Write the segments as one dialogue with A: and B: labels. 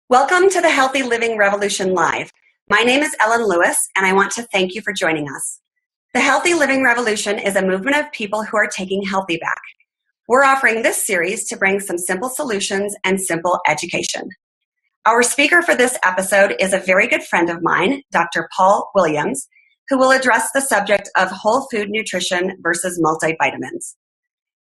A: Welcome to the Healthy Living Revolution Live. My name is Ellen Lewis, and I want to thank you for joining us. The Healthy Living Revolution is a movement of people who are taking healthy back. We're offering this series to bring some simple solutions and simple education. Our speaker for this episode is a very good friend of mine, Dr. Paul Williams, who will address the subject of whole food nutrition versus multivitamins.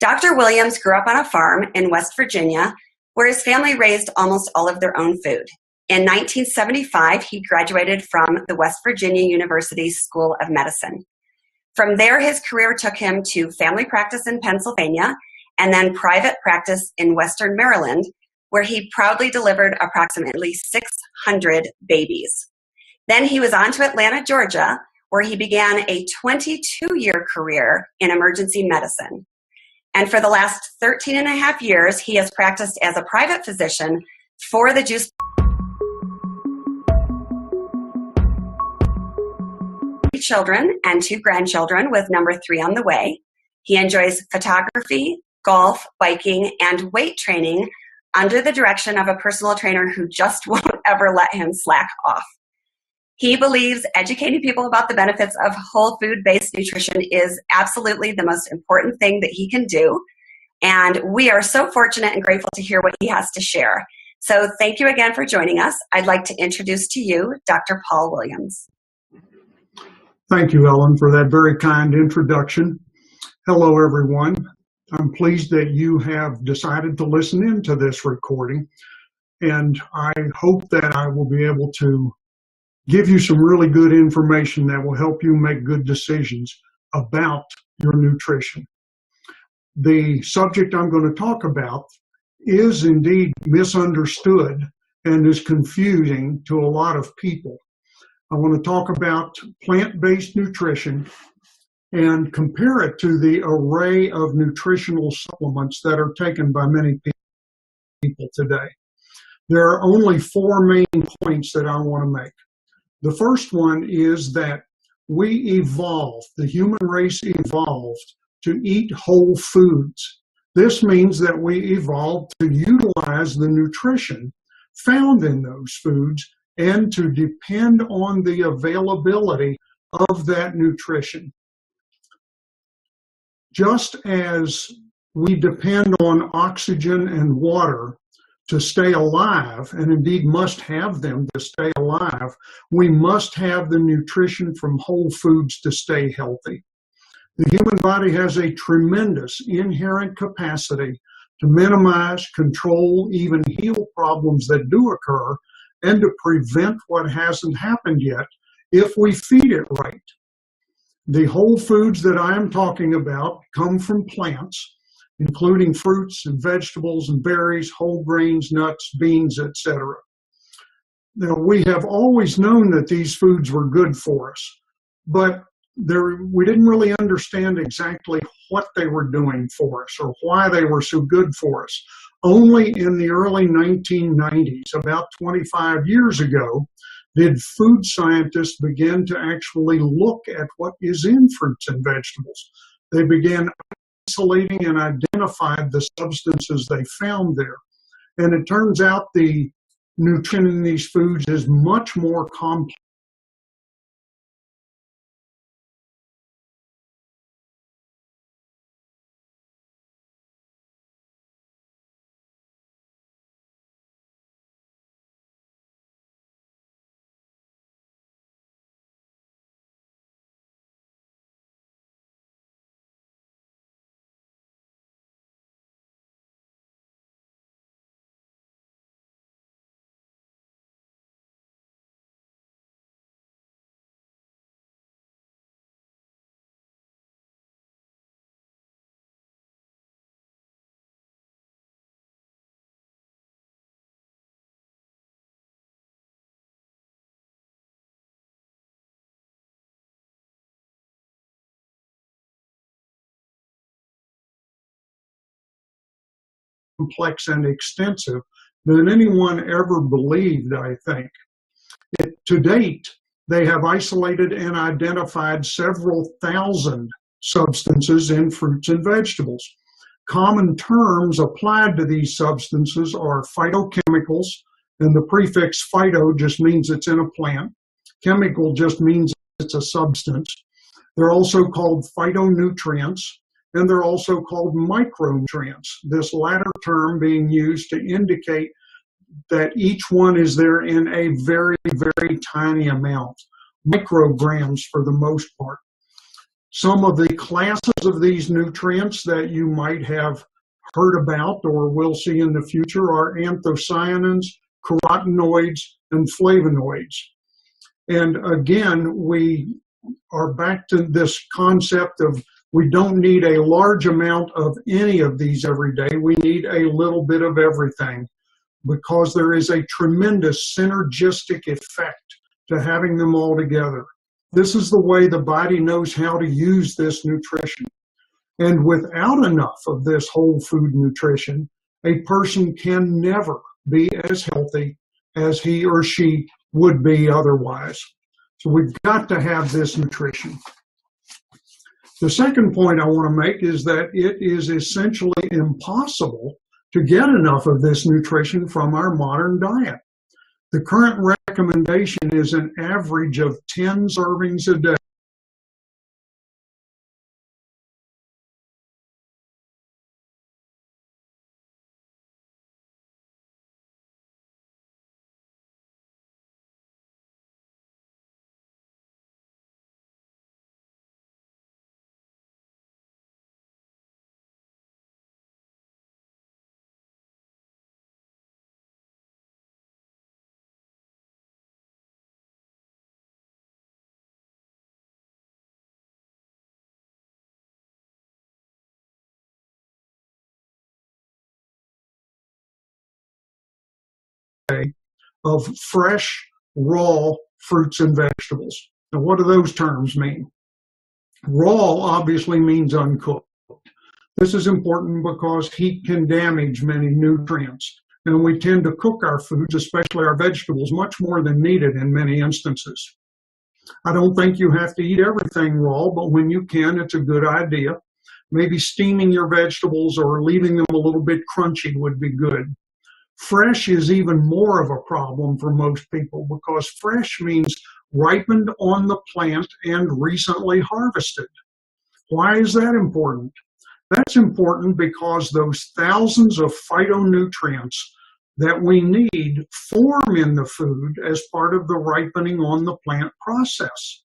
A: Dr. Williams grew up on a farm in West Virginia where his family raised almost all of their own food. In 1975, he graduated from the West Virginia University School of Medicine. From there, his career took him to family practice in Pennsylvania and then private practice in Western Maryland, where he proudly delivered approximately 600 babies. Then he was on to Atlanta, Georgia, where he began a 22-year career in emergency medicine. And for the last 13 and a half years, he has practiced as a private physician for the juice children and 2 grandchildren with number 3 on the way. He enjoys photography, golf, biking, and weight training under the direction of a personal trainer who just won't ever let him slack off. He believes educating people about the benefits of whole food-based nutrition is absolutely the most important thing that he can do. And we are so fortunate and grateful to hear what he has to share. So thank you again for joining us. I'd like to introduce to you Dr. Paul Williams.
B: Thank you, Ellen, for that very kind introduction. Hello, everyone. I'm pleased that you have decided to listen in to this recording. And I hope that I will be able to give you some really good information that will help you make good decisions about your nutrition. The subject I'm going to talk about is indeed misunderstood and is confusing to a lot of people. I want to talk about plant-based nutrition and compare it to the array of nutritional supplements that are taken by many people today. There are only 4 main points that I want to make. The first one is that the human race evolved to eat whole foods. This means that we evolved to utilize the nutrition found in those foods and to depend on the availability of that nutrition. Just as we depend on oxygen and water to stay alive, and indeed must have them to stay alive, we must have the nutrition from whole foods to stay healthy. The human body has a tremendous inherent capacity to minimize, control, even heal problems that do occur, and to prevent what hasn't happened yet if we feed it right. The whole foods that I am talking about come from plants, including fruits and vegetables and berries, whole grains, nuts, beans, etc. Now, we have always known that these foods were good for us, but we didn't really understand exactly what they were doing for us or why they were so good for us. Only in the early 1990s, about 25 years ago, did food scientists begin to actually look at what is in fruits and vegetables. They began isolating and identified the substances they found there. And it turns out the nutrition in these foods is much more complex and extensive than anyone ever believed, I think. To date, they have isolated and identified several thousand substances in fruits and vegetables. Common terms applied to these substances are phytochemicals, And the prefix phyto just means it's in a plant. Chemical just means it's a substance. They're also called phytonutrients, and they're also called micronutrients, this latter term being used to indicate that each one is there in a very, very tiny amount, micrograms for the most part. Some of the classes of these nutrients that you might have heard about or will see in the future are anthocyanins, carotenoids, and flavonoids. And again, we are back to this concept of we don't need a large amount of any of these every day. We need a little bit of everything because there is a tremendous synergistic effect to having them all together. This is the way the body knows how to use this nutrition. And without enough of this whole food nutrition, a person can never be as healthy as he or she would be otherwise. So we've got to have this nutrition. The second point I want to make is that it is essentially impossible to get enough of this nutrition from our modern diet. The current recommendation is an average of 10 servings a day. Of fresh, raw fruits and vegetables. Now, what do those terms mean? Raw obviously means uncooked. This is important because heat can damage many nutrients, and we tend to cook our foods, especially our vegetables, much more than needed in many instances. I don't think you have to eat everything raw, but when you can, it's a good idea. Maybe steaming your vegetables or leaving them a little bit crunchy would be good. Fresh is even more of a problem for most people because fresh means ripened on the plant and recently harvested. Why is that important? That's important because those thousands of phytonutrients that we need form in the food as part of the ripening on the plant process.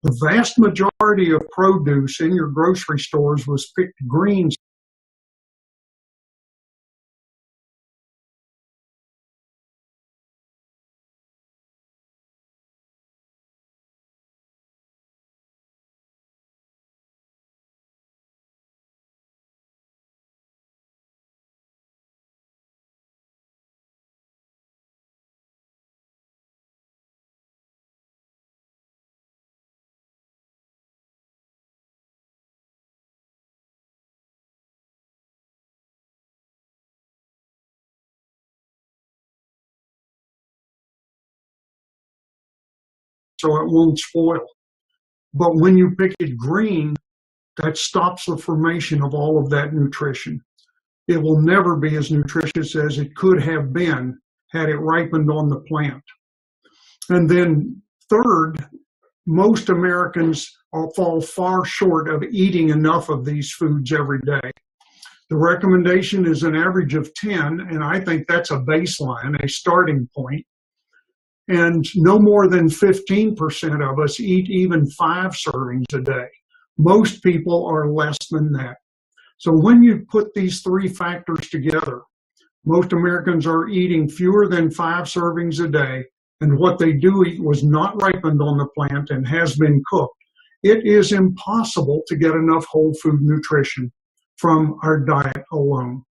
B: The vast majority of produce in your grocery stores was picked green. So it won't spoil. But when you pick it green, that stops the formation of all of that nutrition. It will never be as nutritious as it could have been had it ripened on the plant. And then third, most Americans fall far short of eating enough of these foods every day. The recommendation is an average of 10, and I think that's a baseline, a starting point. And no more than 15% of us eat even 5 servings a day. Most people are less than that. So when you put these 3 factors together, most Americans are eating fewer than 5 servings a day, and what they do eat was not ripened on the plant and has been cooked. It is impossible to get enough whole food nutrition from our diet alone.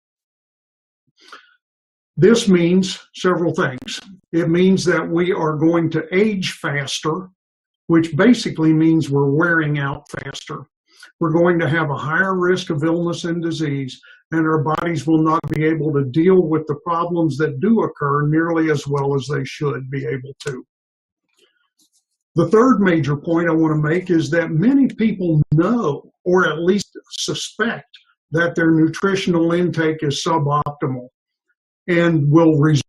B: This means several things. It means that we are going to age faster, which basically means we're wearing out faster. We're going to have a higher risk of illness and disease, and our bodies will not be able to deal with the problems that do occur nearly as well as they should be able to. The third major point I want to make is that many people know, or at least suspect, that their nutritional intake is suboptimal and will result